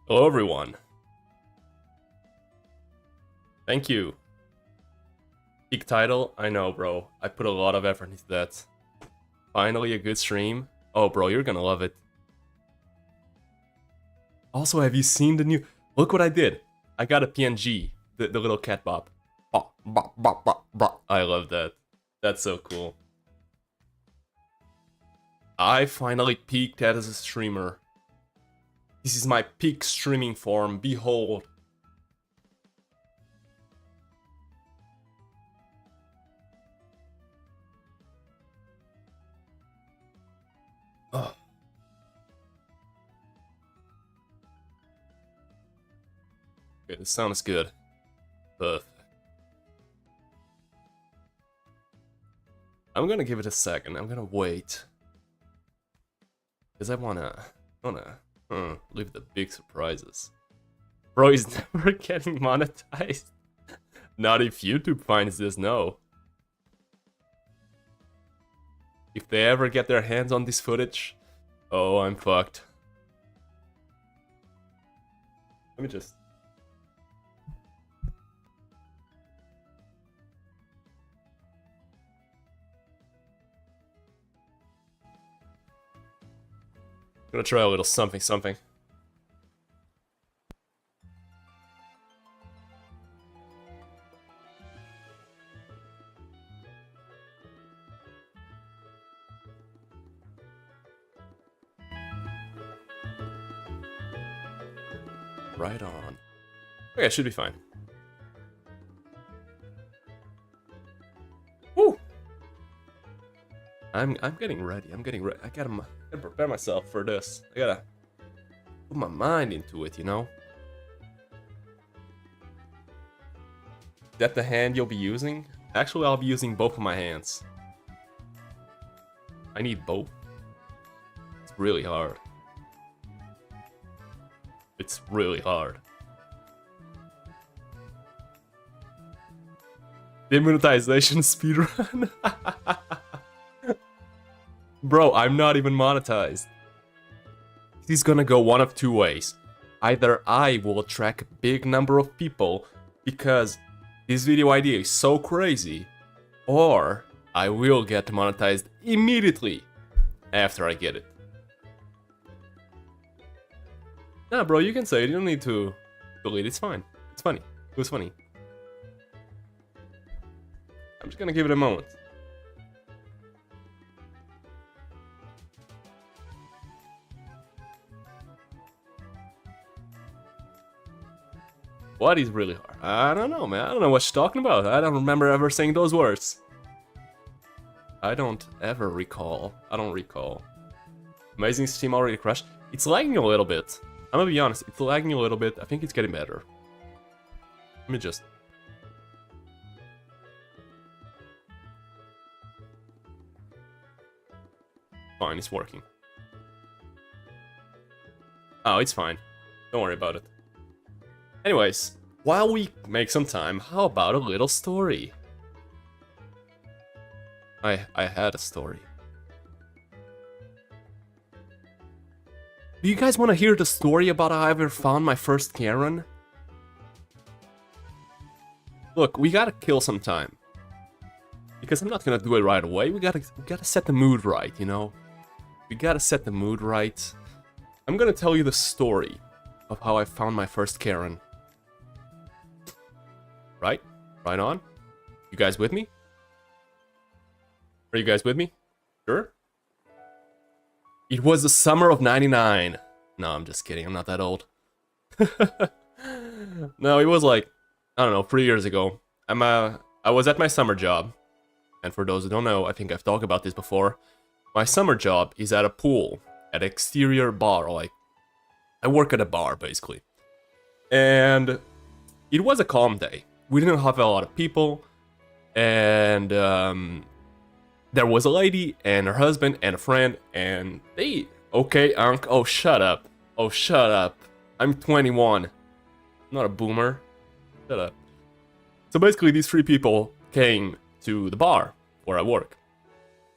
Hello everyone. Thank you. Peak title? I know, bro. I put a lot of effort into that. Finally a good stream. Oh, bro, you're gonna love it. Also, have you seen the new... Look what I did. I got a PNG. The little cat bop. Bop, bop, bop, bop, bop. I love that. That's so cool. I finally peaked as a streamer. This is my peak streaming form. Behold. Oh. Okay, this sounds good. Perfect. I'm gonna give it a second. I'm gonna wait. Because I wanna leave the big surprises. Bro, he's never getting monetized. Not if YouTube finds this, no. If they ever get their hands on this footage, oh, I'm fucked. Let me just... Gonna try a little something something. Right on. Okay, it should be fine. Woo! I'm getting ready. I'm getting ready. I gotta prepare myself for this. I gotta put my mind into it, you know? Is that the hand you'll be using? Actually, I'll be using both of my hands. I need both. It's really hard. It's really hard. Demonetization speedrun? Bro, I'm not even monetized. This is gonna go one of two ways. Either I will attract a big number of people because this video idea is so crazy, or I will get monetized immediately after I get it. Nah, bro, you can say it. You don't need to delete it. It's fine. It's funny. It was funny. I'm just gonna give it a moment. What is really hard? I don't know, man. I don't know what you're talking about. I don't remember ever saying those words. I don't ever recall. I don't recall. Amazing Steam already crashed. It's lagging a little bit. I'm gonna be honest. It's lagging a little bit. I think it's getting better. Let me just... Fine, it's working. Oh, it's fine. Don't worry about it. Anyways, while we make some time, how about a little story? I had a story. Do you guys want to hear the story about how I ever found my first Karen? Look, we gotta kill some time. Because I'm not gonna do it right away. We gotta set the mood right, you know? We gotta set the mood right. I'm gonna tell you the story of how I found my first Karen. Right? Right on? You guys with me? Are you guys with me? Sure? It was the summer of '99. No, I'm just kidding. I'm not that old. No, it was like, I don't know, 3 years ago. I was at my summer job. And for those who don't know, I think I've talked about this before. My summer job is at a pool, at an exterior bar. Like, I work at a bar, basically. And it was a calm day. We didn't have a lot of people. And there was a lady and her husband and a friend. And they... Okay, Unc. Oh, shut up. Oh, shut up. I'm 21. I'm not a boomer. Shut up. So basically, these three people came to the bar where I work.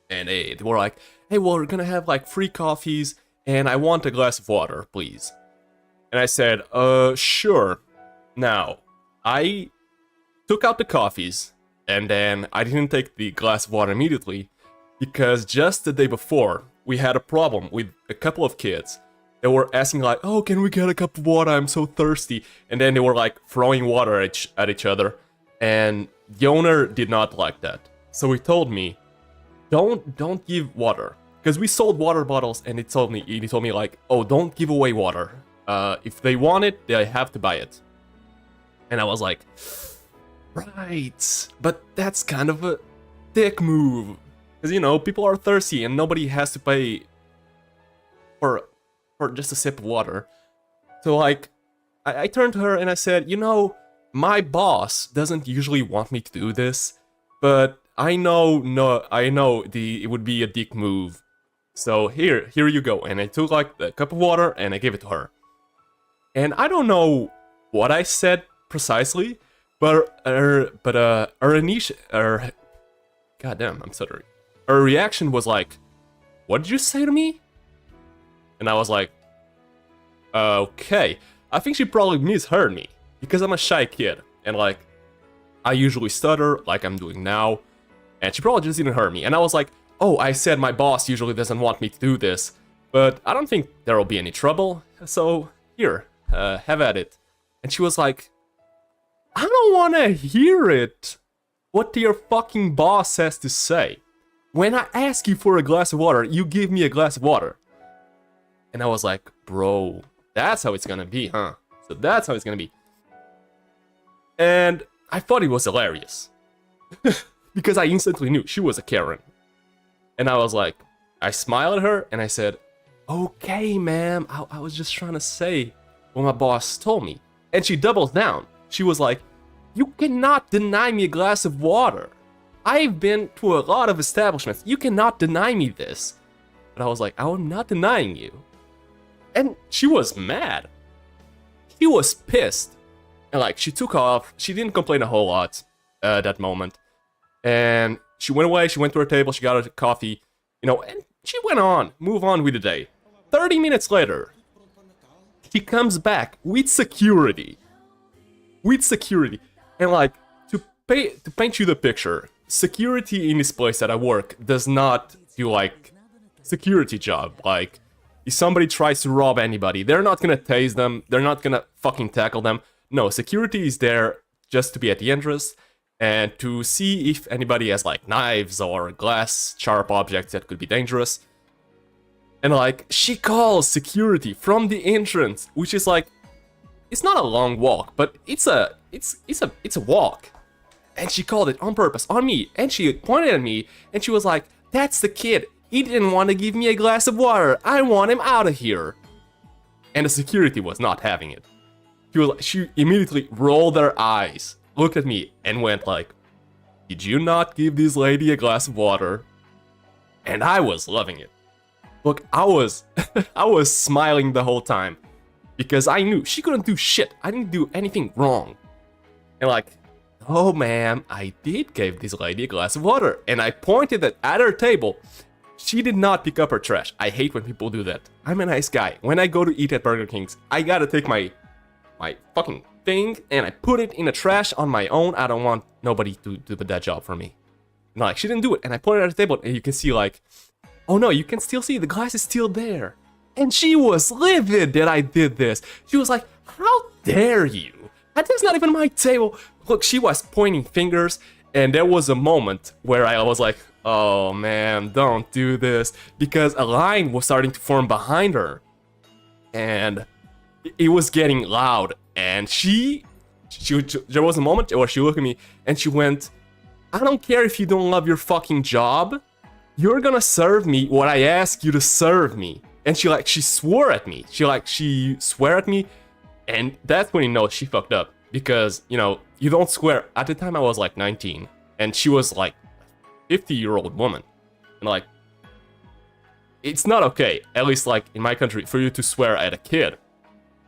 And they were like, hey, well, we're gonna have like free coffees. And I want a glass of water, please. And I said, sure. Now, I took out the coffees, and then I didn't take the glass of water immediately, because just the day before, we had a problem with a couple of kids. They were asking like, oh, can we get a cup of water? I'm so thirsty. And then they were like throwing water at each other. And the owner did not like that. So he told me, don't give water. Because we sold water bottles, and he told me like, oh, don't give away water. If they want it, they have to buy it. And I was like, right, but that's kind of a dick move. Because, you know, people are thirsty and nobody has to pay for just a sip of water. So, like, I turned to her and I said, you know, my boss doesn't usually want me to do this, but I know it would be a dick move. So here you go. And I took like a cup of water and I gave it to her. And I don't know what I said precisely, but her goddamn, I'm stuttering. Her reaction was like, "What did you say to me?" And I was like, "Okay." I think she probably misheard me because I'm a shy kid and like I usually stutter like I'm doing now, and she probably just didn't hear me. And I was like, "Oh, I said my boss usually doesn't want me to do this, but I don't think there will be any trouble. So here, have at it." And she was like, I don't want to hear it. What your fucking boss has to say. When I ask you for a glass of water, you give me a glass of water. And I was like, bro, that's how it's gonna be, huh? So that's how it's gonna be. And I thought it was hilarious. Because I instantly knew she was a Karen. And I was like, I smiled at her and I said, okay, ma'am, I was just trying to say what my boss told me. And she doubles down. She was like, you cannot deny me a glass of water. I've been to a lot of establishments. You cannot deny me this. But I was like, I'm not denying you. And she was mad. She was pissed. And like, she took off. She didn't complain a whole lot that moment. And she went away. She went to her table. She got her coffee. You know, and she went on. Move on with the day. 30 minutes later, she comes back with security. And like, to paint you the picture, security in this place that I work does not do like security job. Like, if somebody tries to rob anybody, they're not gonna tase them, they're not gonna fucking tackle them. No, security is there just to be at the entrance and to see if anybody has like knives or glass, sharp objects that could be dangerous. And like, she calls security from the entrance, which is like, it's not a long walk, but it's a walk. And she called it on purpose, on me, and she pointed at me, and she was like, that's the kid. He didn't want to give me a glass of water. I want him out of here. And the security was not having it. She immediately rolled her eyes, looked at me, and went like, did you not give this lady a glass of water? And I was loving it. Look, I was smiling the whole time. Because I knew she couldn't do shit. I didn't do anything wrong. And like, oh ma'am, I did give this lady a glass of water. And I pointed at her table. She did not pick up her trash. I hate when people do that. I'm a nice guy. When I go to eat at Burger King's, I gotta take my fucking thing and I put it in the trash on my own. I don't want nobody to do that job for me. And like, she didn't do it. And I pointed at the table and you can see like, oh no, you can still see the glass is still there. And she was livid that I did this. She was like, how dare you? That's not even my table. Look, she was pointing fingers. And there was a moment where I was like, oh man, don't do this. Because a line was starting to form behind her. And it was getting loud. And there was a moment where she looked at me and she went, I don't care if you don't love your fucking job. You're gonna serve me what I ask you to serve me. And she swore at me. She swore at me, and that's when you know she fucked up. Because, you know, you don't swear. At the time I was like 19, and she was like a 50-year-old woman. And like, it's not okay, at least like in my country, for you to swear at a kid.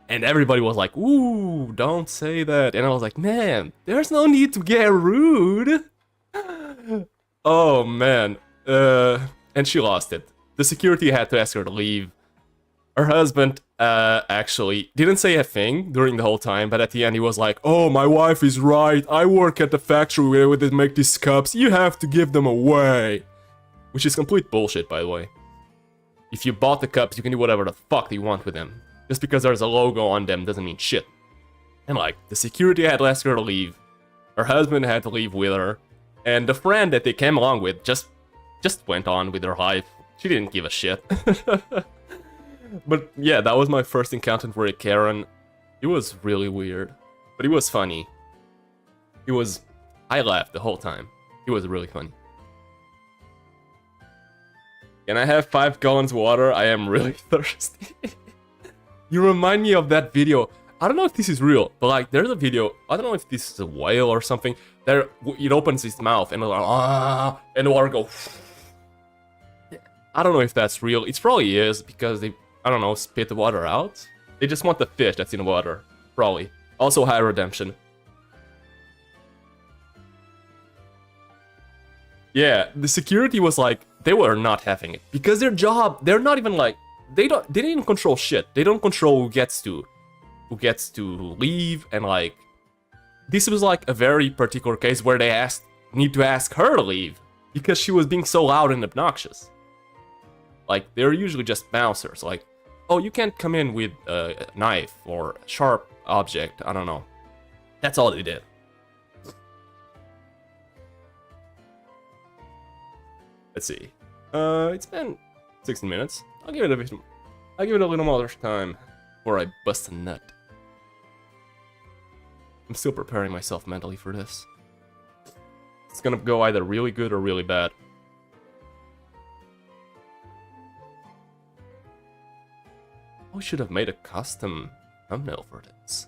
And everybody was like, ooh, don't say that. And I was like, man, there's no need to get rude. Oh man. And she lost it. The security had to ask her to leave. Her husband actually didn't say a thing during the whole time, but at the end he was like, "Oh, my wife is right. I work at the factory where they make these cups. You have to give them away." Which is complete bullshit, by the way. If you bought the cups, you can do whatever the fuck you want with them. Just because there's a logo on them doesn't mean shit. And like, the security had to ask her to leave. Her husband had to leave with her. And the friend that they came along with just went on with her life. She didn't give a shit. But yeah, that was my first encounter with a Karen. It was really weird. But it was funny. I laughed the whole time. It was really funny. Can I have 5 gallons of water? I am really thirsty. You remind me of that video. I don't know if this is real, but like, there's a video. I don't know if this is a whale or something. There, it opens its mouth and like, and the water goes. I don't know if that's real. It probably is because they, I don't know, spit the water out. They just want the fish that's in the water, probably. Also, high redemption. Yeah, the security was like, they were not having it because their job, they're not even like, they didn't control shit. They don't control who gets to leave, and like, this was like a very particular case where they need to ask her to leave because she was being so loud and obnoxious. Like, they're usually just bouncers. Like, oh, you can't come in with a knife or a sharp object. I don't know. That's all they did. Let's see. It's been 16 minutes. I'll give it a little more time before I bust a nut. I'm still preparing myself mentally for this. It's gonna go either really good or really bad. Oh, we should have made a custom thumbnail for this.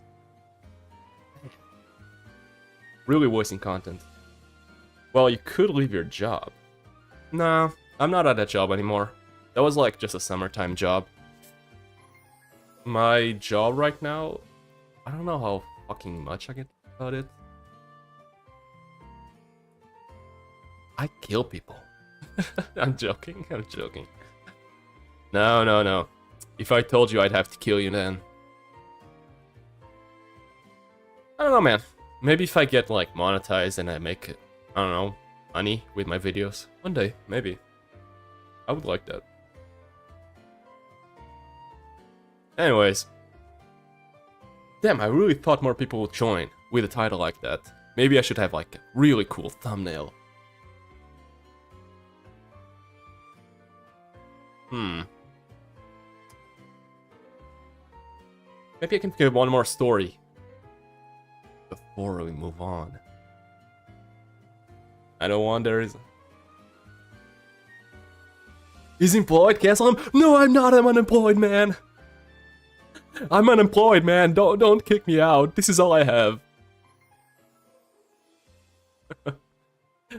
Really wasting content. Well, you could leave your job. Nah, I'm not at that job anymore. That was like just a summertime job. My job right now, I don't know how fucking much I get about it. I kill people. I'm joking, I'm joking. No. If I told you, I'd have to kill you then. I don't know, man. Maybe if I get like monetized and I make, I don't know, money with my videos. One day, maybe. I would like that. Anyways. Damn, I really thought more people would join with a title like that. Maybe I should have like a really cool thumbnail. Maybe I can give one more story before we move on. I don't want there is. He's employed, cancel him? No, I'm not, I'm unemployed, man. I'm unemployed, man. Don't kick me out. This is all I have.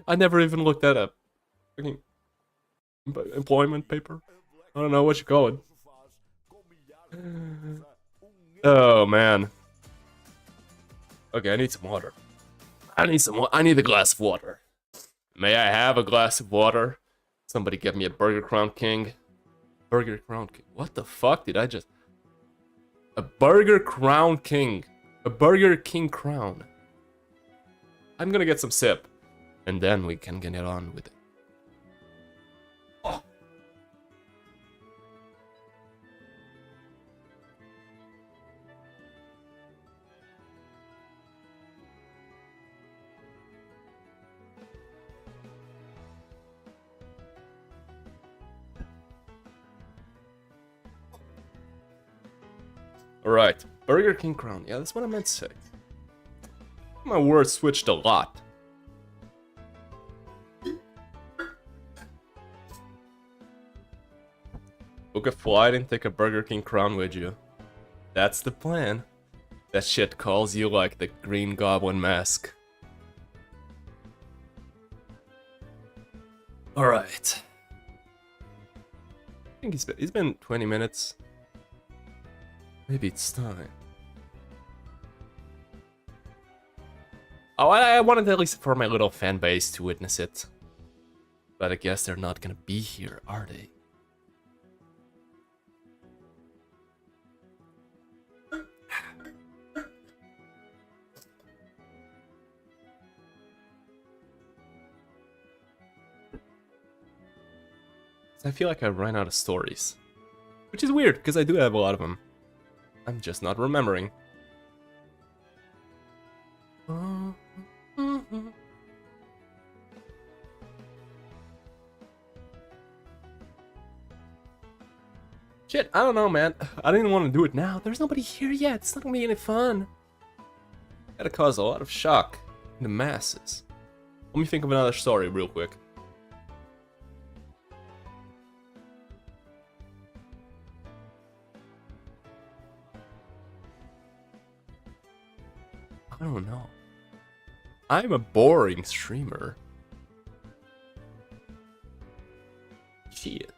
I never even looked that up. Employment paper? I don't know what you call it. Oh, man. Okay, I need some water. I need a glass of water. May I have a glass of water? Somebody get me a Burger Crown King. Burger Crown King. What the fuck did I just... A Burger Crown King. A Burger King Crown. I'm gonna get some sip. And then we can get on with it. Oh. Alright, Burger King Crown. Yeah, that's what I meant to say. My words switched a lot. Book a flight and take a Burger King Crown with you. That's the plan. That shit calls you like the Green Goblin mask. Alright. I think it's been 20 minutes. Maybe it's time. Oh, I wanted at least for my little fan base to witness it. But I guess they're not gonna be here, are they? I feel like I ran out of stories. Which is weird, because I do have a lot of them. I'm just not remembering. Shit, I don't know, man. I didn't want to do it now. There's nobody here yet. It's not gonna be any fun. Gotta cause a lot of shock in the masses. Let me think of another story real quick. I don't know. I'm a boring streamer. Shit.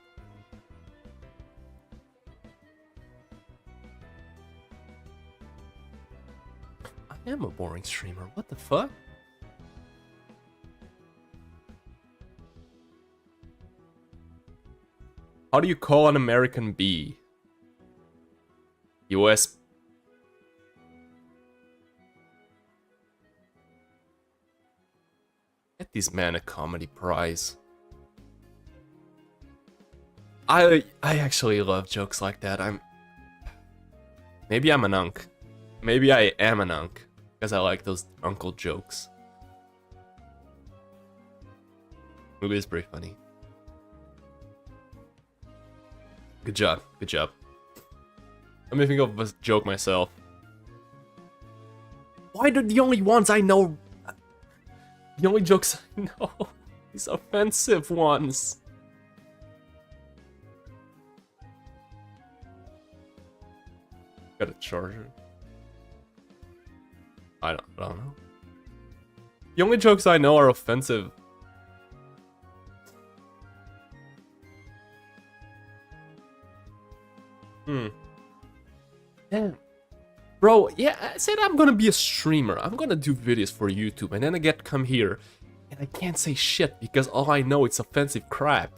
I am a boring streamer. What the fuck? How do you call an American bee? US. Get this man a comedy prize. I actually love jokes like that. Maybe I'm an unk. Maybe I am an unk. Because I like those uncle jokes. Movie is pretty funny. Good job, good job. Let me think of a joke myself. Why do the only ones I know... The only jokes I know... These offensive ones. Got a charger. I don't know. The only jokes I know are offensive. Damn. Bro, yeah, I said I'm gonna be a streamer. I'm gonna do videos for YouTube, and then I come here, and I can't say shit because all I know is offensive crap.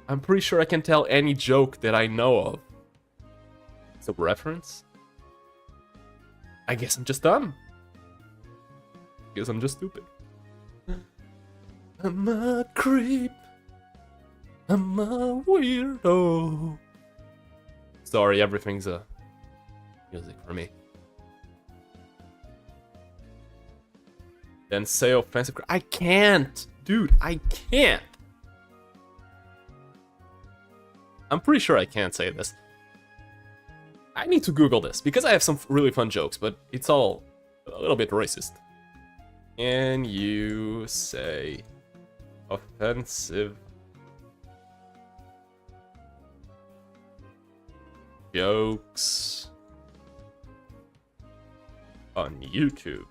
I'm pretty sure I can tell any joke that I know of. It's a reference? I guess I'm just dumb. Guess I'm just stupid. I'm a creep. I'm a weirdo. Sorry, everything's a music for me. Then say offensive. I can't, dude. I can't. I'm pretty sure I can't say this. I need to Google this because I have some really fun jokes, but it's all a little bit racist. Can you say offensive jokes on YouTube?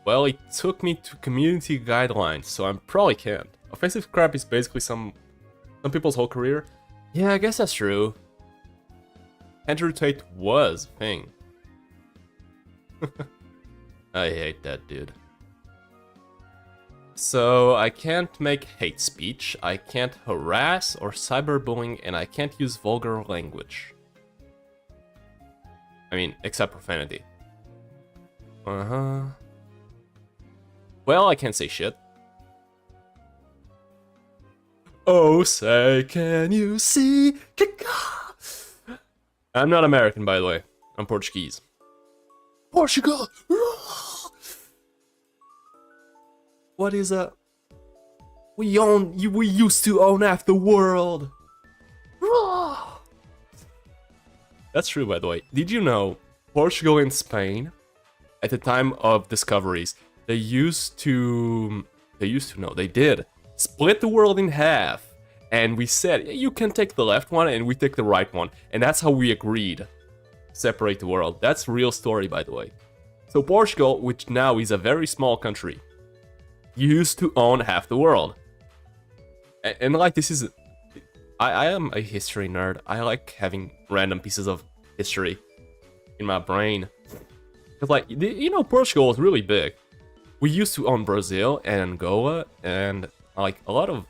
Well, it took me to community guidelines, so I probably can't. Offensive crap is basically some people's whole career. Yeah, I guess that's true. Andrew Tate was a thing. I hate that dude. So, I can't make hate speech, I can't harass or cyberbullying, and I can't use vulgar language. I mean, except profanity. Well, I can't say shit. Oh, say, can you see? I'm not American, by the way. I'm Portuguese. Portugal! What is a... We used to own half the world! That's true, by the way. Did you know Portugal and Spain, at the time of discoveries, they did split the world in half, and we said, you can take the left one and we take the right one, and that's how we agreed to separate the world. That's a real story, by the way. So Portugal, which now is a very small country, used to own half the world. And like, this is... I am a history nerd. I like having random pieces of history in my brain. Because, like, you know, Portugal is really big. We used to own Brazil and Angola and like a lot of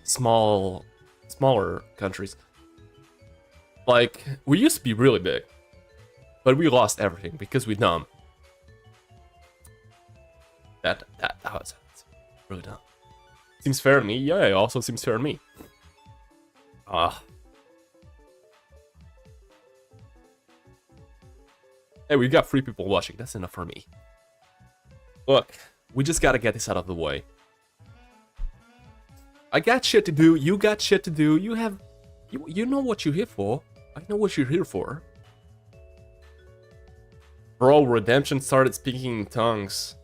smaller countries. Like, we used to be really big, but we lost everything because we're dumb. That was really dumb. Seems fair to me. Yeah, it also seems fair to me. Hey, we've got 3 people watching. That's enough for me. Look, we just gotta get this out of the way. I got shit to do. You got shit to do. You know what you're here for. I know what you're here for. Bro, Redemption started speaking in tongues.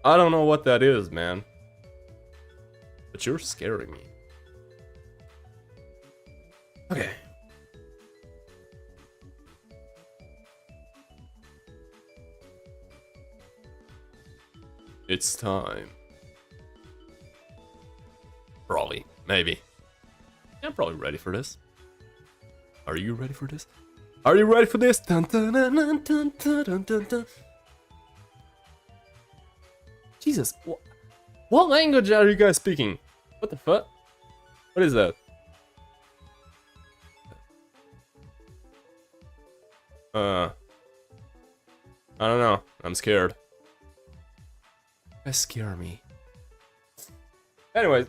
I don't know what that is, man. But you're scaring me. Okay. It's time. Probably. Maybe. Yeah, I'm probably ready for this. Are you ready for this? Are you ready for this? Dun, dun, dun, dun, dun, dun, dun, dun. Jesus. What language are you guys speaking? What the fuck? What is that? I don't know. I'm scared. That scare me. Anyways,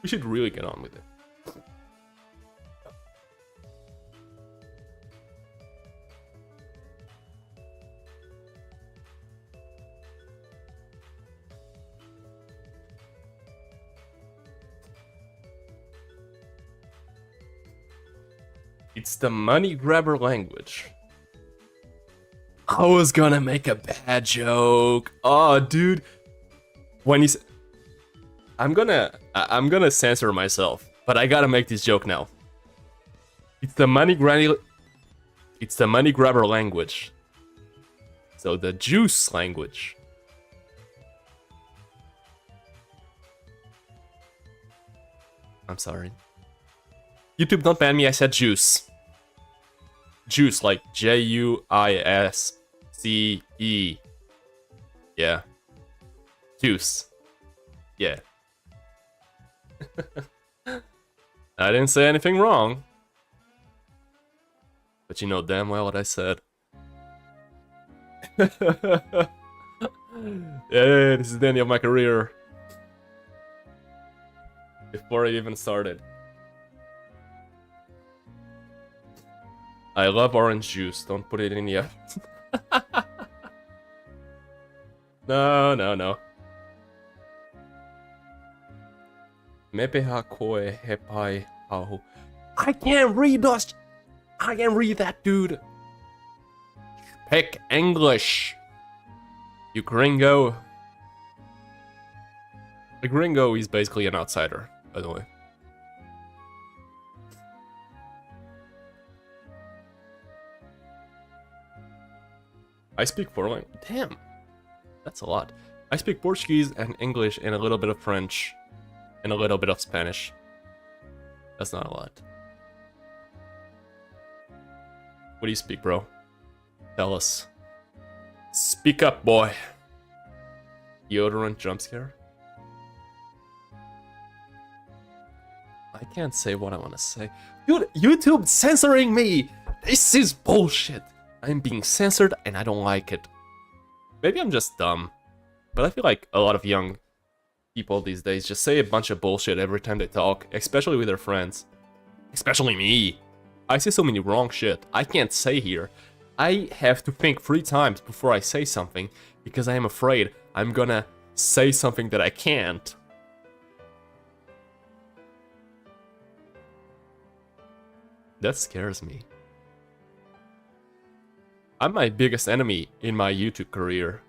we should really get on with it. It's the money grabber language. I was gonna make a bad joke. Oh, dude. When he's... I'm gonna censor myself, but I gotta make this joke now. It's the money grabber language. So the juice language. I'm sorry. YouTube, don't ban me, I said juice. Juice, like Juisce. Yeah. Juice. Yeah. I didn't say anything wrong. But you know damn well what I said. Yeah, this is the end of my career. Before I even started. I love orange juice, don't put it in yet. No. Mepeha koe hepai hau. I can't read those. I can't read that, dude. Pick English. You gringo. The gringo is basically an outsider, by the way. I speak 4 languages. Damn. That's a lot. I speak Portuguese and English and a little bit of French. And a little bit of Spanish. That's not a lot. What do you speak, bro? Tell us. Speak up, boy. Deodorant jump scare? I can't say what I want to say. Dude, YouTube censoring me! This is bullshit! I'm being censored and I don't like it. Maybe I'm just dumb. But I feel like a lot of young people these days just say a bunch of bullshit every time they talk, especially with their friends. Especially me. I say so many wrong shit I can't say here. I have to think 3 times before I say something because I am afraid I'm gonna say something that I can't. That scares me. I'm my biggest enemy in my YouTube career.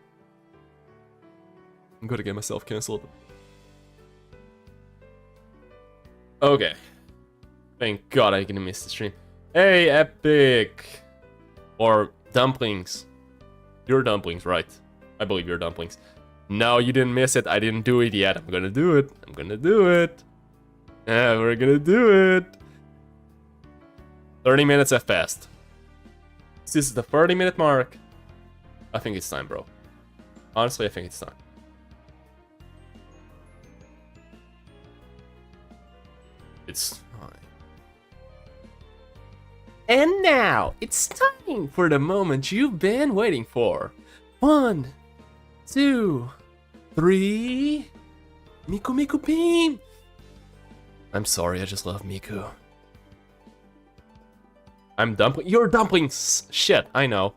I'm gonna get myself cancelled. Okay. Thank God I didn't miss the stream. Hey, Epic! Or dumplings. You're dumplings, right? I believe you're dumplings. No, you didn't miss it. I didn't do it yet. I'm gonna do it. I'm gonna do it. Yeah, we're gonna do it. 30 minutes have passed. This is the 30-minute mark. I think it's time, bro. Honestly, I think it's time. It's time. And now, it's time for the moment you've been waiting for. Fun, 2, 3. Miku Miku Beam! I'm sorry, I just love Miku. I'm dumpling. You're dumplings! Shit, I know.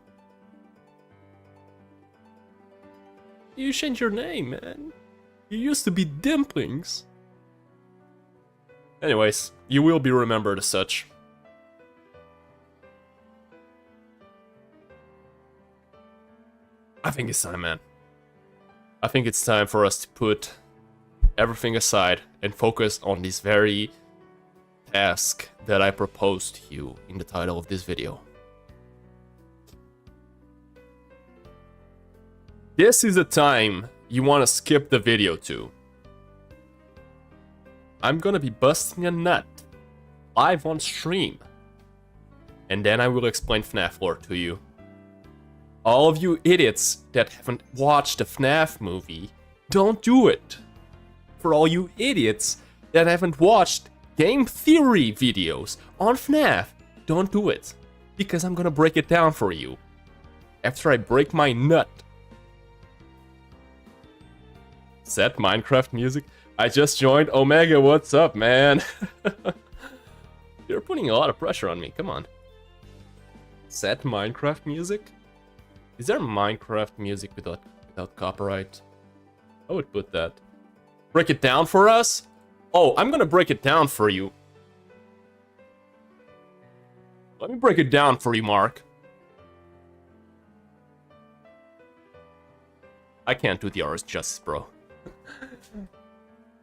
You changed your name, man. You used to be Dumplings. Anyways, you will be remembered as such. I think it's time, man. I think it's time for us to put everything aside and focus on this very task that I proposed to you in the title of this video. This is the time you want to skip the video to. I'm gonna be busting a nut live on stream. And then I will explain FNAF lore to you. All of you idiots that haven't watched the FNAF movie, don't do it. For all you idiots that haven't watched game theory videos on FNAF, don't do it. Because I'm gonna break it down for you. After I break my nut. Set Minecraft music? I just joined. Omega, what's up, man? You're putting a lot of pressure on me, come on. Set Minecraft music? Is there Minecraft music without copyright? I would put that. Break it down for us? Oh, I'm gonna break it down for you. Let me break it down for you, Mark. I can't do the RS justice, bro.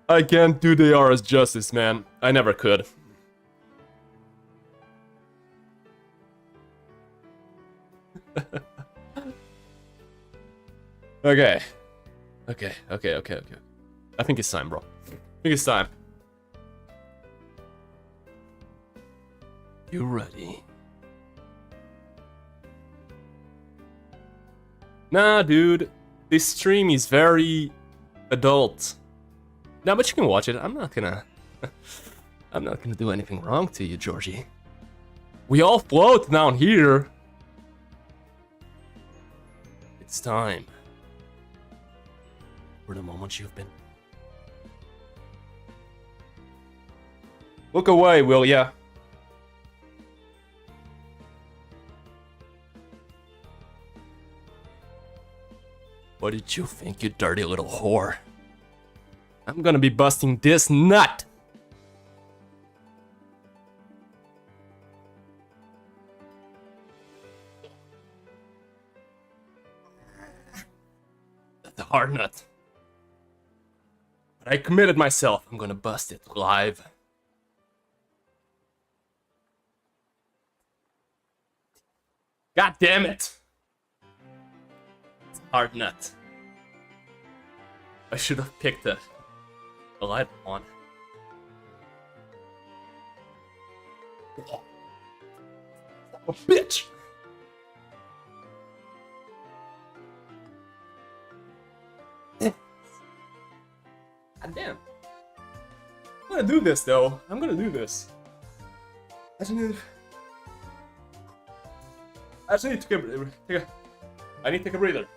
I can't do the RS justice, man. I never could. Okay. Okay. I think it's time, bro. I think it's time. You ready? Nah, dude. This stream is very adult. Nah, but you can watch it. I'm not gonna do anything wrong to you, Georgie. We all float down here. It's time for the moment you've been. Look away, will ya? What did you think, you dirty little whore? I'm gonna be busting this nut! That's a hard nut. But I committed myself. I'm gonna bust it live. God damn it! It's a hard nut. I should have picked a light one. Oh, bitch! God damn. I'm gonna do this though. I'm gonna do this. I just need to I need to take a breather.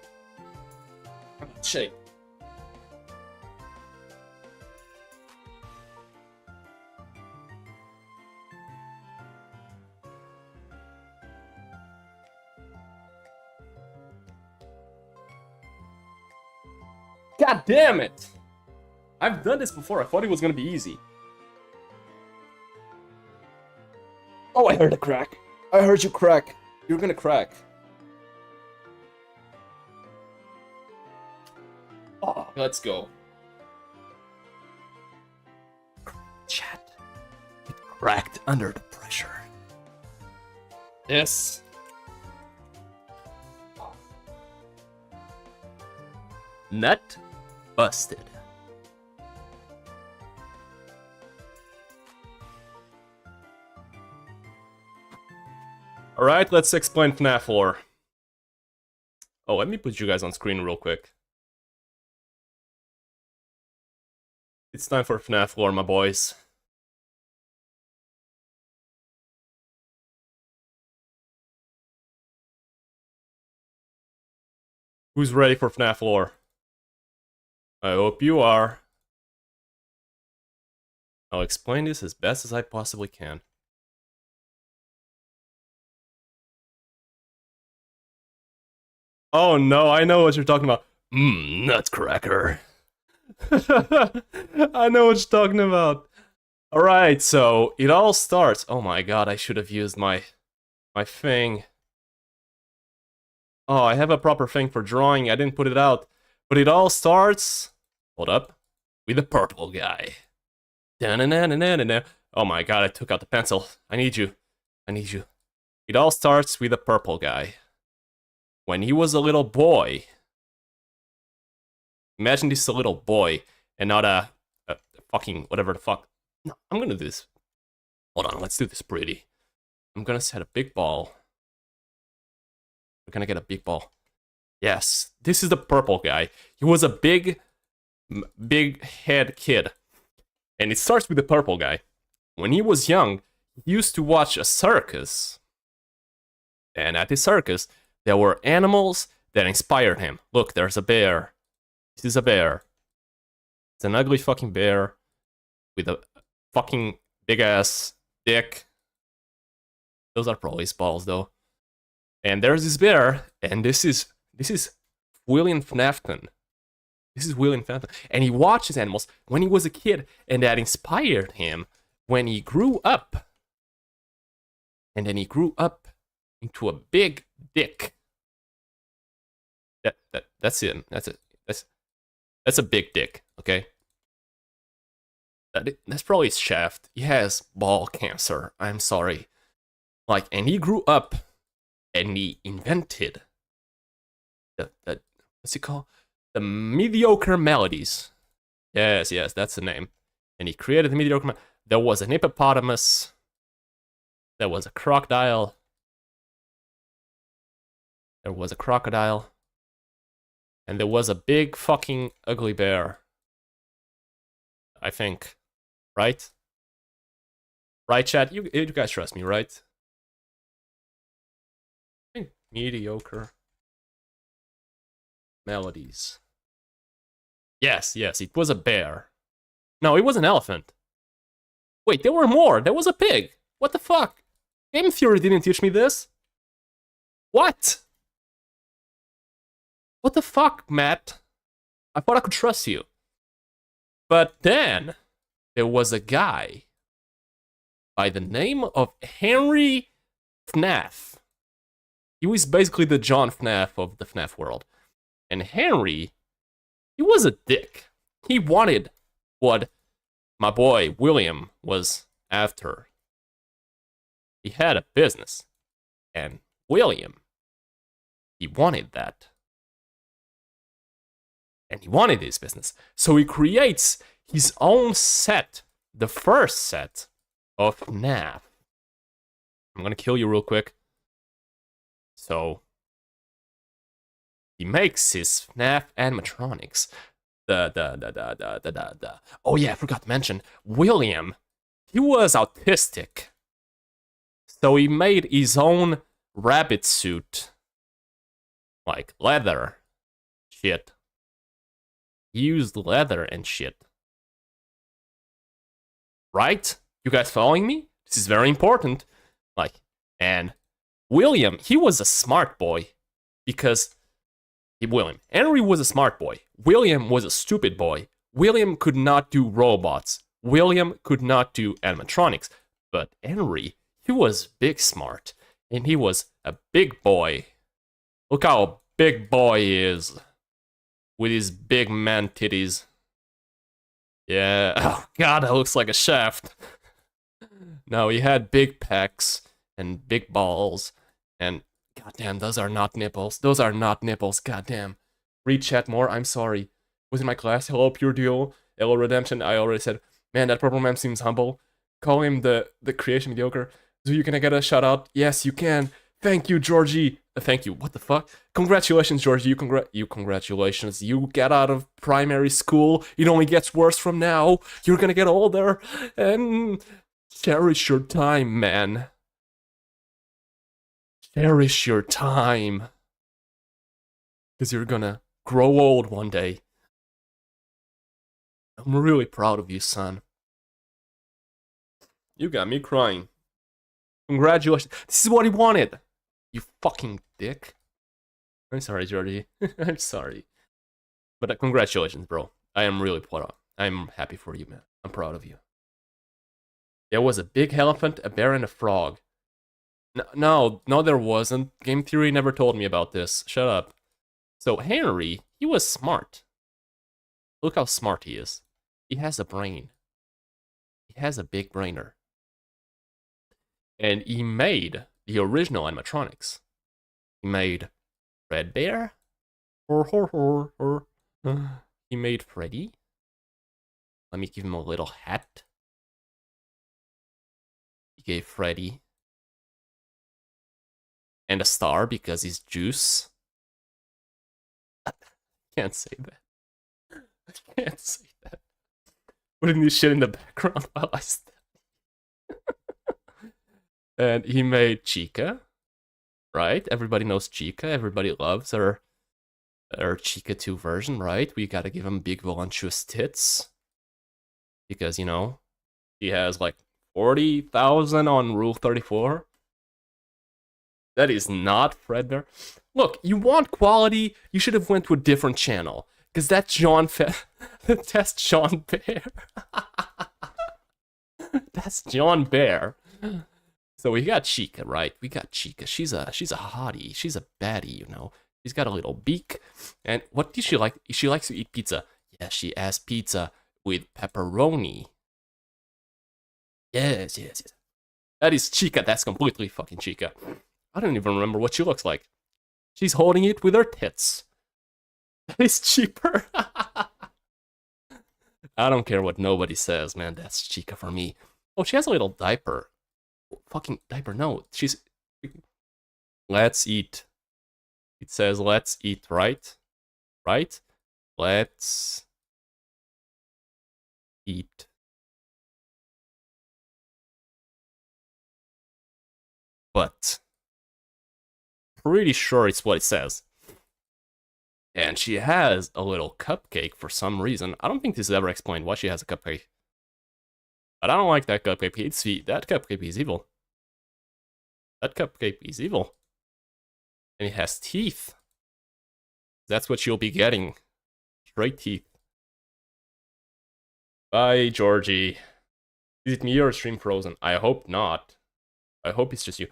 Shake. God damn it! I've done this before. I thought it was gonna be easy. Oh, I heard a crack. I heard you crack. You're gonna crack. Oh, let's go. Chat. It cracked under the pressure. Yes. Nut busted. Alright, let's explain FNAF lore. Oh, let me put you guys on screen real quick. It's time for FNAF lore, my boys. Who's ready for FNAF lore? I hope you are. I'll explain this as best as I possibly can. Oh no, I know what you're talking about. Nutcracker. I know what you're talking about. Alright, so it all starts. Oh my god, I should have used my thing. Oh, I have a proper thing for drawing. I didn't put it out. But it all starts. Hold up. With the purple guy. Da-na-na-na-na-na. Oh my god, I took out the pencil. I need you. I need you. It all starts with the purple guy. When he was a little boy. Imagine this is a little boy and not a fucking whatever the fuck. No, I'm gonna do this. Hold on, let's do this pretty. I'm gonna set a big ball. We're gonna get a big ball. Yes, this is the purple guy. He was a big head kid. And it starts with the purple guy. When he was young, he used to watch a circus. And at the circus, there were animals that inspired him. Look, there's a bear. This is a bear. It's an ugly fucking bear with a fucking big ass dick. Those are probably his balls though. And there's this bear, and this is William Fnafton. This is William Fnafton. And he watches animals when he was a kid, and that inspired him when he grew up. And then he grew up into a big dick. That's it. That's a big dick, okay? That's probably his shaft. He has ball cancer. I'm sorry. Like, and he grew up and he invented the what's it called? The mediocre melodies. Yes, that's the name. And he created the mediocre. There was an hippopotamus. There was a crocodile. There was a crocodile. And there was a big fucking ugly bear. I think. Right? Right, chat? You guys trust me, right? I think mediocre melodies. Yes, it was a bear. No, it was an elephant. Wait, there were more. There was a pig. What the fuck? Game theory didn't teach me this. What? What the fuck, Matt? I thought I could trust you. But then, there was a guy by the name of Henry FNAF. He was basically the John FNAF of the FNAF world. And Henry, he was a dick. He wanted what my boy William was after. He had a business. And William, he wanted that. And he wanted his business. So he creates his own set, the first set of FNAF. I'm gonna kill you real quick. So he makes his FNAF animatronics. Oh yeah, I forgot to mention, William, he was autistic. So he made his own rabbit suit. Like leather. Shit. He used leather and shit. Right? You guys following me? This is very important. Like, and William, he was a smart boy. Because Henry was a smart boy. William was a stupid boy. William could not do robots. William could not do animatronics. But Henry, he was big smart. And he was a big boy. Look how big boy he is. With his big man titties. Yeah, oh god, that looks like a shaft. No, he had big pecs and big balls. And goddamn, those are not nipples. Those are not nipples, goddamn. Read chat more, I'm sorry. Was in my class, hello Pure Duo, hello Redemption, I already said, man, that purple man seems humble. Call him the creation mediocre. So you can get a shout out? Yes, you can. Thank you, Georgie. Thank you. What the fuck? Congratulations, Georgie. Congratulations. You get out of primary school. It only gets worse from now. You're gonna get older. And cherish your time, man. Cherish your time. Because you're gonna grow old one day. I'm really proud of you, son. You got me crying. Congratulations. This is what he wanted. You fucking dick. I'm sorry, Georgie. I'm sorry. But congratulations, bro. I am really proud. I'm happy for you, man. I'm proud of you. There was a big elephant, a bear, and a frog. No, there wasn't. Game theory never told me about this. Shut up. So Henry, he was smart. Look how smart he is. He has a brain. He has a big brainer. And he made the original animatronics. He made Red Bear. He made Freddy. Let me give him a little hat. He gave Freddy. And a star because he's juice. I can't say that. I can't say that. Putting this shit in the background while I study. And he made Chica. Right? Everybody knows Chica. Everybody loves her Chica 2 version, right? We gotta give him big voluptuous tits. Because, you know, he has like 40,000 on Rule 34. That is not Fredbear. Look, you want quality, you should have went to a different channel. Because that's that's John Bear. That's John Bear. So we got Chica, right? We got Chica. She's a hottie. She's a baddie, you know. She's got a little beak. And what does she like? She likes to eat pizza. Yeah, she has pizza with pepperoni. Yes. That is Chica. That's completely fucking Chica. I don't even remember what she looks like. She's holding it with her tits. That is cheaper. I don't care what nobody says, man. That's Chica for me. Oh, she has a little diaper. Fucking diaper, no. She's... Let's eat. It says let's eat, right? Right? Let's... eat. But... pretty sure it's what it says. And she has a little cupcake for some reason. I don't think this is ever explained why she has a cupcake. But I don't like that cupcake. That cupcake is evil. That cupcake is evil. And it has teeth. That's what you'll be getting. Straight teeth. Bye, Georgie. Is it me or stream frozen? I hope not. I hope it's just you.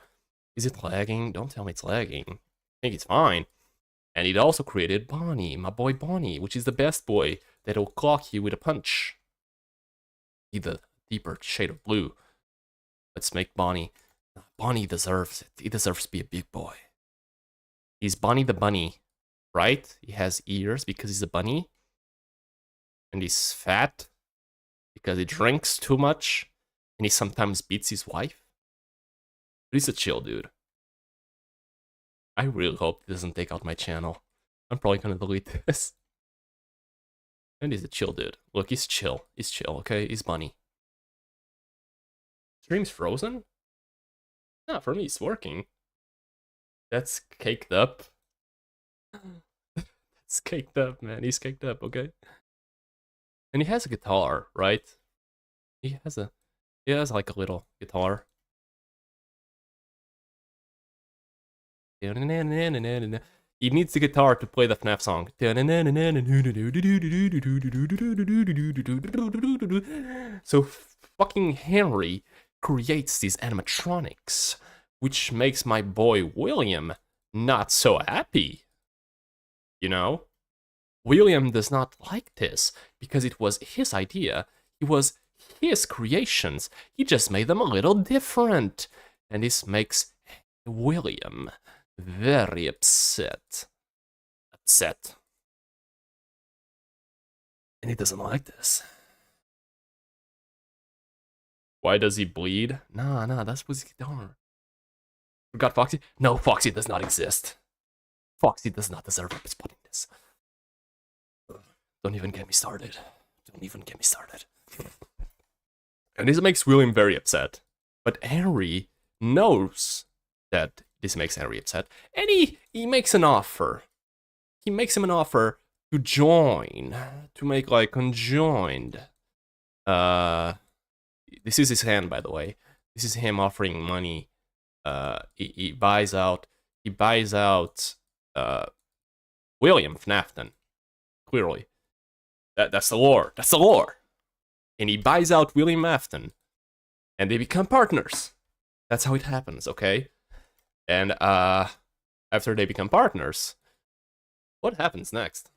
Is it lagging? Don't tell me it's lagging. I think it's fine. And it also created Bonnie, my boy Bonnie, which is the best boy that'll clock you with a punch. Be the deeper shade of blue. Let's make Bonnie. Bonnie deserves it. He deserves to be a big boy. He's Bonnie the bunny, right? He has ears because he's a bunny. And he's fat because he drinks too much. And he sometimes beats his wife. But he's a chill dude. I really hope he doesn't take out my channel. I'm probably gonna delete this. And he's a chill dude. Look, he's chill. He's chill, okay? He's bunny. Stream's frozen? Nah, for me, it's working. That's caked up. That's caked up, man. He's caked up, okay? And he has a guitar, right? He has like a little guitar. He needs the guitar to play the FNAF song. So fucking Henry creates these animatronics, which makes my boy William not so happy. You know? William does not like this because it was his idea. It was his creations. He just made them a little different. And this makes William very upset. And he doesn't like this. Why does he bleed? Nah, that's what's guitar. Forgot Foxy? No, Foxy does not exist. Foxy does not deserve a spot in this. Don't even get me started. And this makes William very upset. But Henry knows that this makes Henry upset. And he makes an offer. He makes him an offer to join, to make like conjoined. This is his hand, by the way. This is him offering money. He buys out. He buys out. William Fnafton. Clearly, that's the lore. That's the lore. And he buys out William Afton, and they become partners. That's how it happens, okay? And after they become partners, what happens next?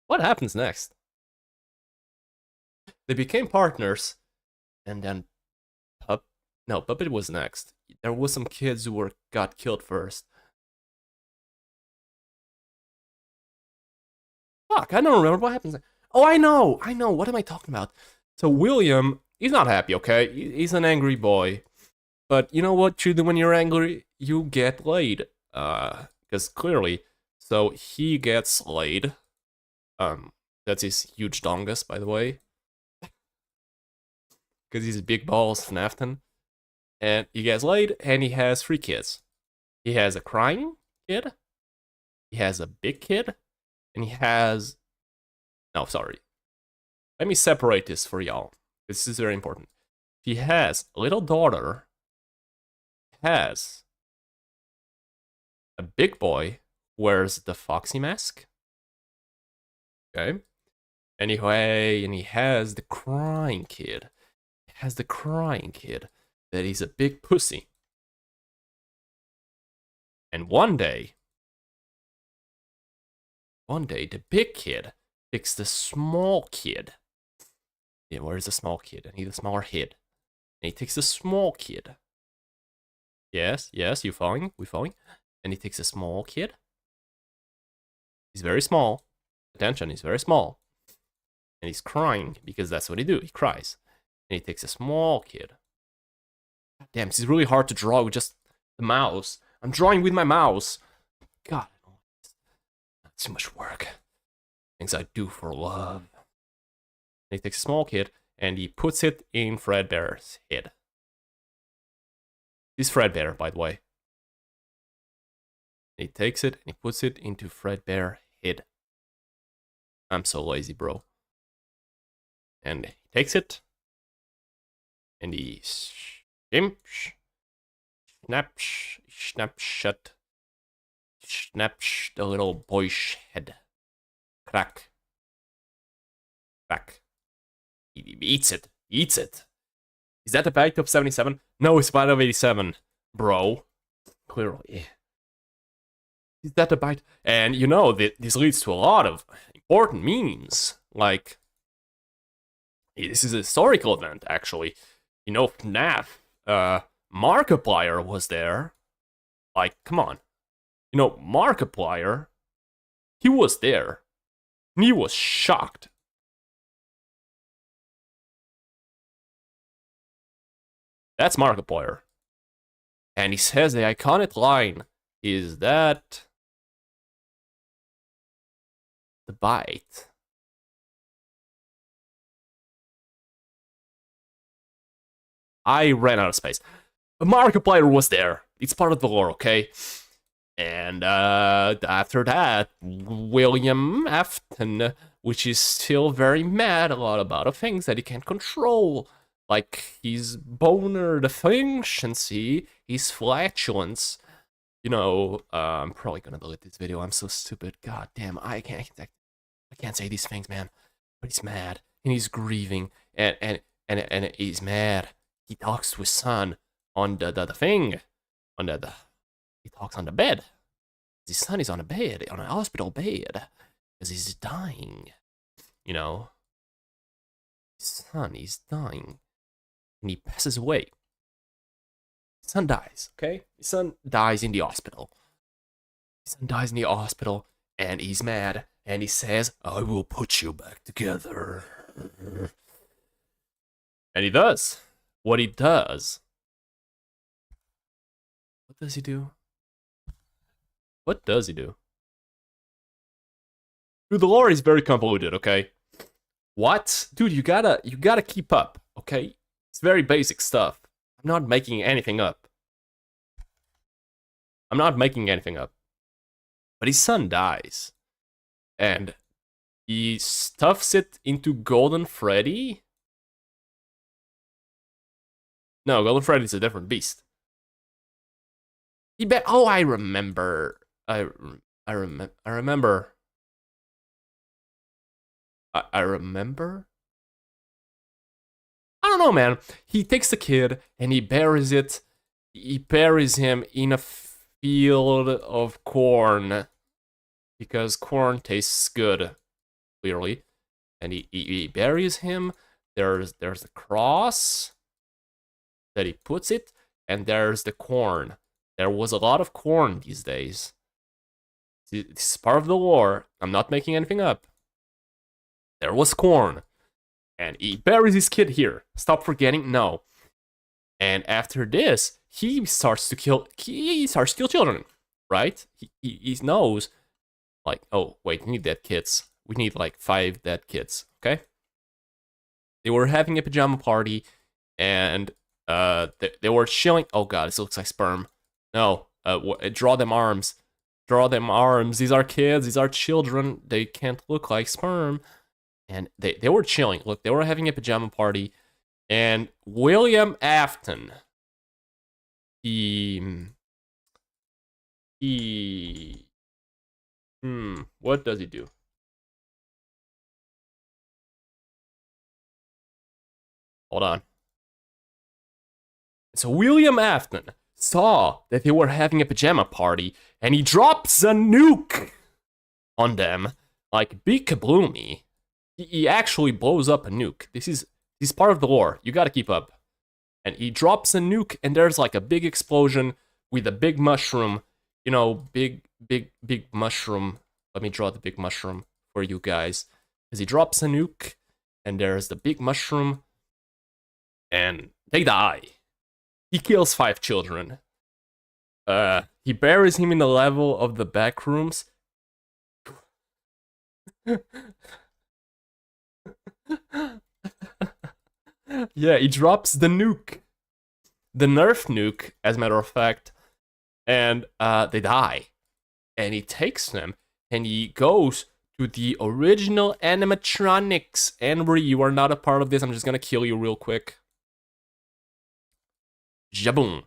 What happens next? They became partners, and then Puppet was next. There was some kids who got killed first. Fuck, I don't remember what happens. Oh, I know. What am I talking about? So William, he's not happy, okay? He's an angry boy. But you know what you do when you're angry? You get laid. Because clearly, so he gets laid. That's his huge dongus, by the way. Because he's big balls, Fnafton. And he gets laid, and he has 3 kids. He has a crying kid. He has a big kid. And he has... No, sorry. Let me separate this for y'all. This is very important. He has a little daughter. Has a big boy who wears the Foxy mask. Okay. Anyway, and he has the crying kid. He has the crying kid that he's a big pussy. And one day, the big kid picks the small kid. Yeah, where's the small kid? I need a smaller head. And he takes the small kid. Yes, you following? We following? And he takes a small kid. He's very small. Attention, he's very small. And he's crying because that's what he do. He cries. And he takes a small kid. God damn, this is really hard to draw with just the mouse. I'm drawing with my mouse. God, that's too much work. Things I do for love. And he takes a small kid and he puts it in Fredbear's head. This is Fredbear, by the way. He takes it and he puts it into Fredbear's head. I'm so lazy, bro. And he takes it and he snaps the little boy's head. Crack. He eats it. Is that a bite of 77? No, it's a bite of 87, bro. Clearly. Is that a bite? And you know, this leads to a lot of important memes. Like, this is a historical event, actually. You know, FNAF, Markiplier was there. Like, come on. You know, Markiplier, he was there. And he was shocked. That's Markiplier. And he says the iconic line is that the bite. I ran out of space. Markiplier was there. It's part of the lore, okay? And after that, William Afton, which is still very mad a lot about the things that he can't control. Like his boner deficiency, his flatulence. You know, I'm probably gonna delete this video. I'm so stupid. God damn, I can't say these things, man. But he's mad and he's grieving and he's mad. He talks to his son on the thing, on the he talks on the bed. His son is on a bed, on a hospital bed, because he's dying. You know, his son is dying, and he passes away. His son dies. Okay, his son dies in the hospital. His son dies in the hospital, and he's mad, and he says, "I will put you back together." And he does. What he does. What does he do? What does he do? Dude, the lore is very convoluted, okay? What? Dude, you gotta keep up, okay? It's very basic stuff. I'm not making anything up. But his son dies. And he stuffs it into Golden Freddy. No, Golden Freddy's a different beast. Oh, I remember. I remember. I remember. I don't know, man. He takes the kid and he buries it. He buries him in a field of corn because corn tastes good, clearly. And he buries him. There's the cross that he puts it, and there's the corn. There was a lot of corn these days. This is part of the lore. I'm not making anything up. There was corn. And he buries his kid here. Stop forgetting? No. And after this, he starts to kill children, right? He knows, like, oh, wait, we need dead kids. We need, like, 5 dead kids, okay? They were having a pajama party, and they were chilling. Oh, God, this looks like sperm. No, draw them arms. Draw them arms. These are kids. These are children. They can't look like sperm. And they were chilling. Look, they were having a pajama party. And William Afton, what does he do? Hold on. So William Afton saw that they were having a pajama party, and he drops a nuke on them, like big kabloomy. He actually blows up a nuke. This is part of the lore. You gotta keep up. And he drops a nuke, and there's like a big explosion with a big mushroom. You know, big mushroom. Let me draw the big mushroom for you guys. As he drops a nuke, and there's the big mushroom, and they die. He kills 5 children. He buries him in the level of the back rooms. Yeah, he drops the nuke. The Nerf nuke, as a matter of fact. And they die. And he takes them, and he goes to the original animatronics. Henry, you are not a part of this. I'm just gonna kill you real quick. Jaboom.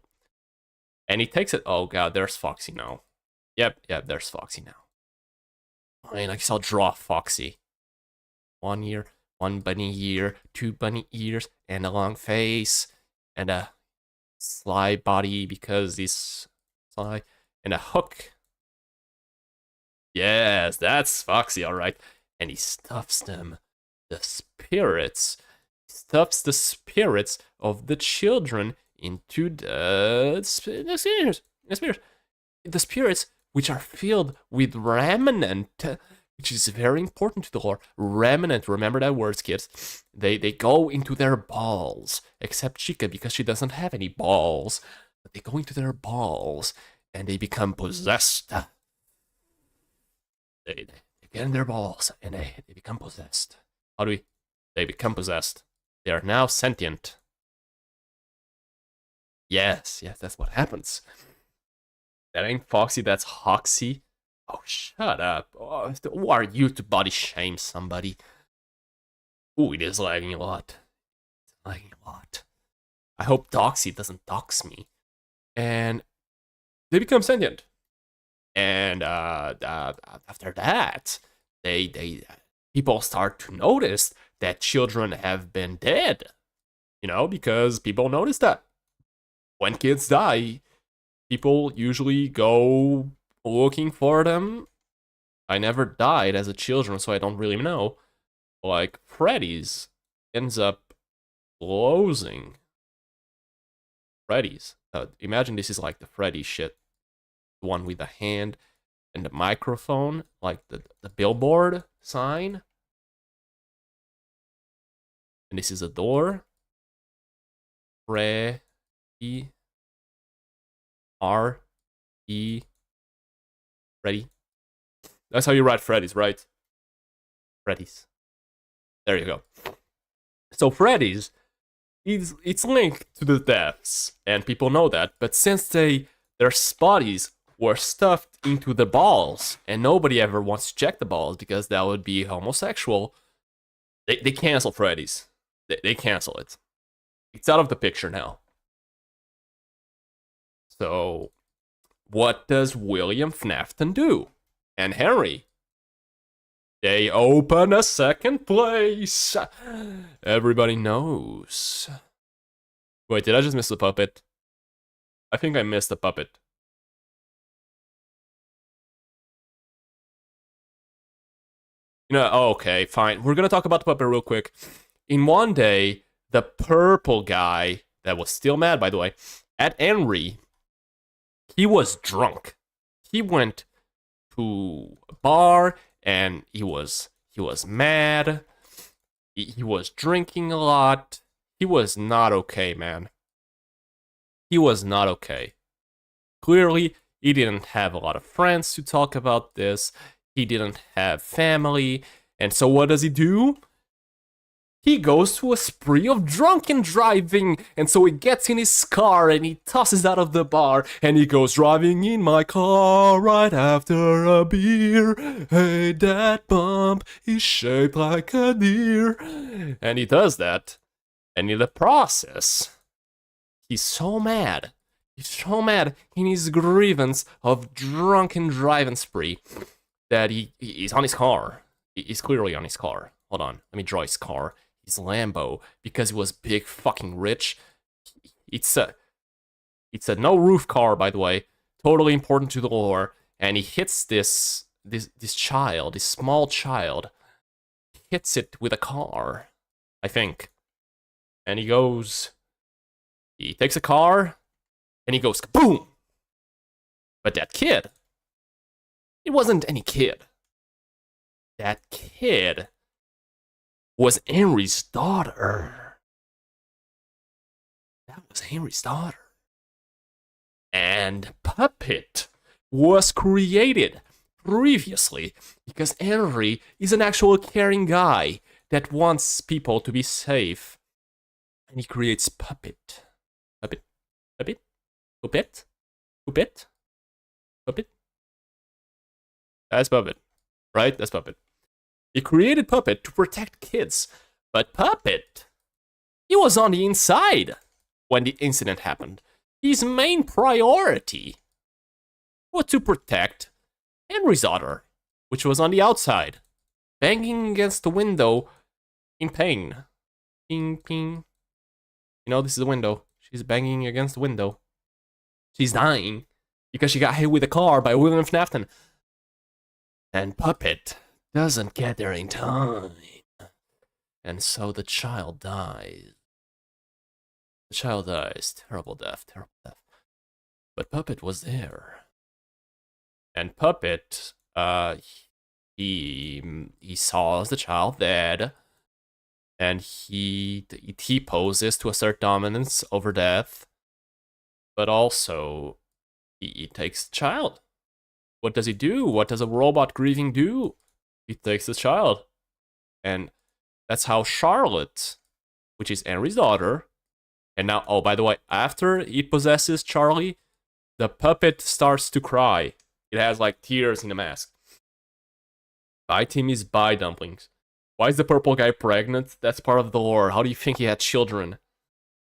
And he takes it. Oh, God, there's Foxy now. Yep, there's Foxy now. I guess I'll draw Foxy. 1 year. 1 bunny ear, 2 bunny ears, and a long face, and a sly body because he's sly, and a hook. Yes, that's Foxy, alright. And he stuffs them, the spirits. He stuffs the spirits of the children into the spirits. The spirits which are filled with remnant, which is very important to the lore. Remnant, remember that word, kids. They go into their balls, except Chica because she doesn't have any balls. But they go into their balls and they become possessed. They get in their balls and they become possessed. How do we? They become possessed. They are now sentient. Yes, that's what happens. That ain't Foxy, that's Hoxie. Oh, shut up. Oh, who are you to body shame somebody? Ooh, it is lagging a lot. It's lagging a lot. I hope Doxy doesn't dox me. And they become sentient. And after that, people start to notice that children have been dead. You know, because people notice that when kids die, people usually go looking for them. I never died as a children, so I don't really know. Like, Freddy's ends up closing. Freddy's. Imagine this is like the Freddy shit. The one with the hand and the microphone, like the billboard sign. And this is a door. Freddy. R-E. Freddy. That's how you write Freddy's, right? Freddy's. There you go. So Freddy's, it's linked to the deaths, and people know that. But since their bodies were stuffed into the balls, and nobody ever wants to check the balls because that would be homosexual. They cancel Freddy's. They cancel it. It's out of the picture now. So, what does William Fnafton do? And Henry? They open a second place. Everybody knows. Wait, did I just miss the puppet? I think I missed the puppet. You know, okay, fine. We're gonna talk about the puppet real quick. In one day, the purple guy, that was still mad, by the way, at Henry, he was drunk. He went to a bar and he was mad. He was drinking a lot. He was not okay, man. He was not okay. Clearly, he didn't have a lot of friends to talk about this. He didn't have family. And so what does he do? He goes to a spree of drunken driving, and so he gets in his car and he tosses out of the bar, and he goes driving in my car right after a beer. Hey, that bump is shaped like a deer. And he does that, and in the process, he's so mad. He's so mad in his grievance of drunken driving spree that he's on his car. He's clearly on his car. Hold on, let me draw his car. His Lambo, because he was big fucking rich. It's a no roof car, by the way, totally important to the lore. And he hits this child, this small child, hits it with a car, I think. And he takes a car, and he goes kaboom. But that kid, it wasn't any kid. That kid was Henry's daughter. That was Henry's daughter. And Puppet was created previously because Henry is an actual caring guy that wants people to be safe. And he creates Puppet. Puppet? Puppet? Puppet? Puppet? Puppet? That's Puppet. Right? That's Puppet. He created Puppet to protect kids, but Puppet, he was on the inside when the incident happened. His main priority was to protect Henry's daughter, which was on the outside, banging against the window in pain. Ping, ping. You know, this is the window. She's banging against the window. She's dying because she got hit with a car by William Fnafton. And Puppet doesn't get there in time. And so the child dies. The child dies. Terrible death, terrible death. But Puppet was there. And Puppet, he saw the child dead. And he poses to assert dominance over death. But also, he takes the child. What does he do? What does a robot grieving do? He takes the child. And that's how Charlotte, which is Henry's daughter, and now, oh, by the way, after he possesses Charlie, the puppet starts to cry. It has like tears in the mask. Buy Timmy's buy dumplings. Why is the purple guy pregnant? That's part of the lore. How do you think he had children?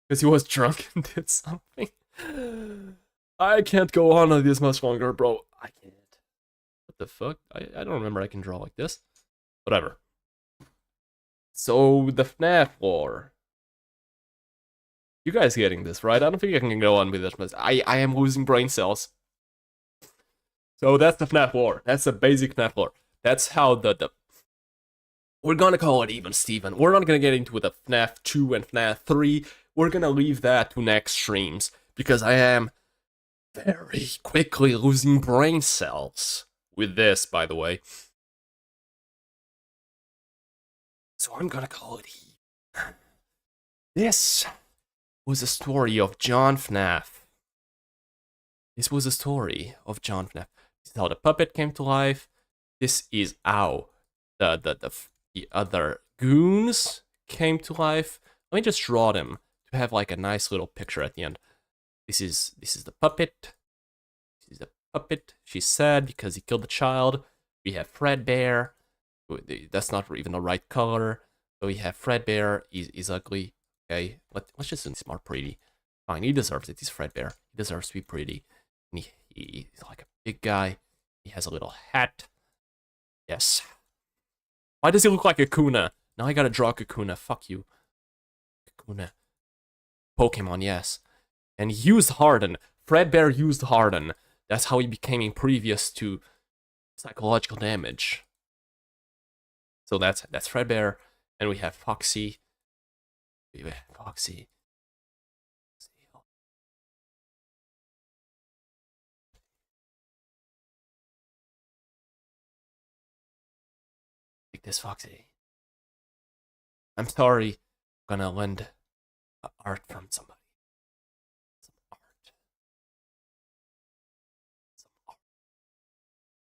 Because he was drunk and did something. I can't go on this much longer, bro. I can't. What the fuck? I don't remember I can draw like this. Whatever. So, the FNAF lore. You guys getting this, right? I don't think I can go on with this, but I am losing brain cells. So that's the FNAF lore. That's the basic FNAF lore. That's how the we're gonna call it even, Steven. We're not gonna get into the FNAF 2 and FNAF 3. We're gonna leave that to next streams, because I am very quickly losing brain cells with this, by the way. So I'm gonna call it even. This was a story of John FNAF. This was a story of John FNAF. This is how the puppet came to life. This is how the other goons came to life. Let me just draw them to have like a nice little picture at the end. This is the puppet. This is the puppet. She's sad because he killed the child. We have Fredbear. That's not even the right color. So we have Fredbear. He's ugly. Okay, let's just say he's more pretty. Fine, he deserves it. He's Fredbear. He deserves to be pretty. And he's like a big guy. He has a little hat. Yes. Why does he look like a Kakuna? Now I gotta draw Kakuna. Fuck you. Kakuna. Pokemon, yes. And he used Harden. Fredbear used Harden. That's how he became impervious to psychological damage. So that's Fredbear. And we have Foxy. Foxy. Take this, Foxy. I'm sorry. I'm gonna lend art from somebody. Some art. Some art.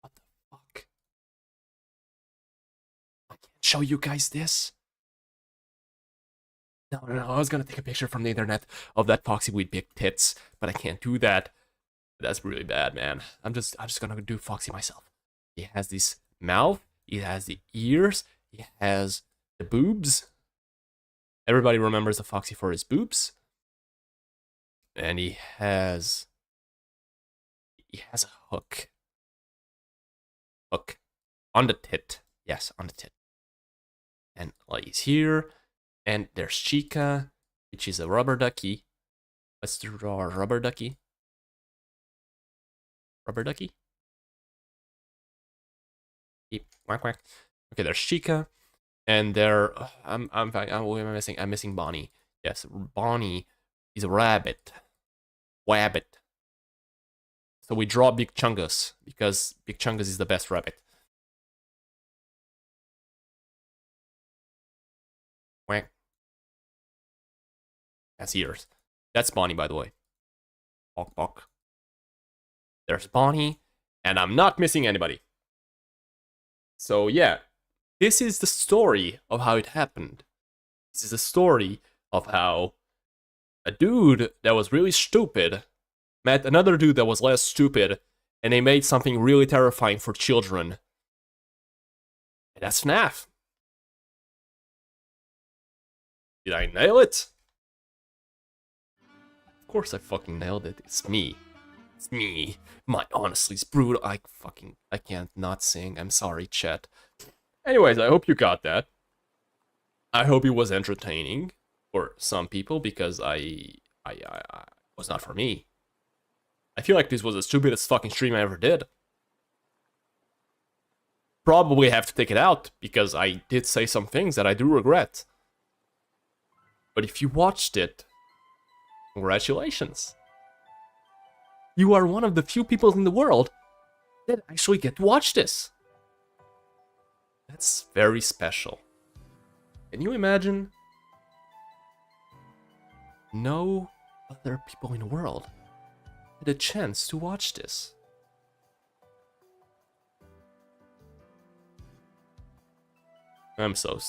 What the fuck? I can't show you guys this. No, I was gonna take a picture from the internet of that Foxy with big tits, but I can't do that. That's really bad, man. I'm just gonna do Foxy myself. He has this mouth, he has the ears, he has the boobs. Everybody remembers the Foxy for his boobs. And he has a hook. Hook. On the tit. Yes, on the tit. And like he's here. And there's Chica, which is a rubber ducky. Let's draw a rubber ducky. Rubber ducky? Yep. Quack quack. Okay, there's Chica. And there I'm missing Bonnie. Yes, Bonnie is a rabbit. Wabbit. So we draw Big Chungus because Big Chungus is the best rabbit. Quack. That's ears. That's Bonnie, by the way. Bok bok. There's Bonnie, and I'm not missing anybody. So yeah, this is the story of how it happened. This is the story of how a dude that was really stupid met another dude that was less stupid, and they made something really terrifying for children. And that's FNAF. Did I nail it? Of course I fucking nailed it. It's me. It's me. My honestly is brutal. I can't not sing. I'm sorry, chat. Anyways, I hope you got that. I hope it was entertaining for some people because I was not for me. I feel like this was the stupidest fucking stream I ever did. Probably have to take it out because I did say some things that I do regret. But if you watched it, congratulations. You are one of the few people in the world that actually get to watch this. That's very special. Can you imagine? No other people in the world had a chance to watch this. I'm so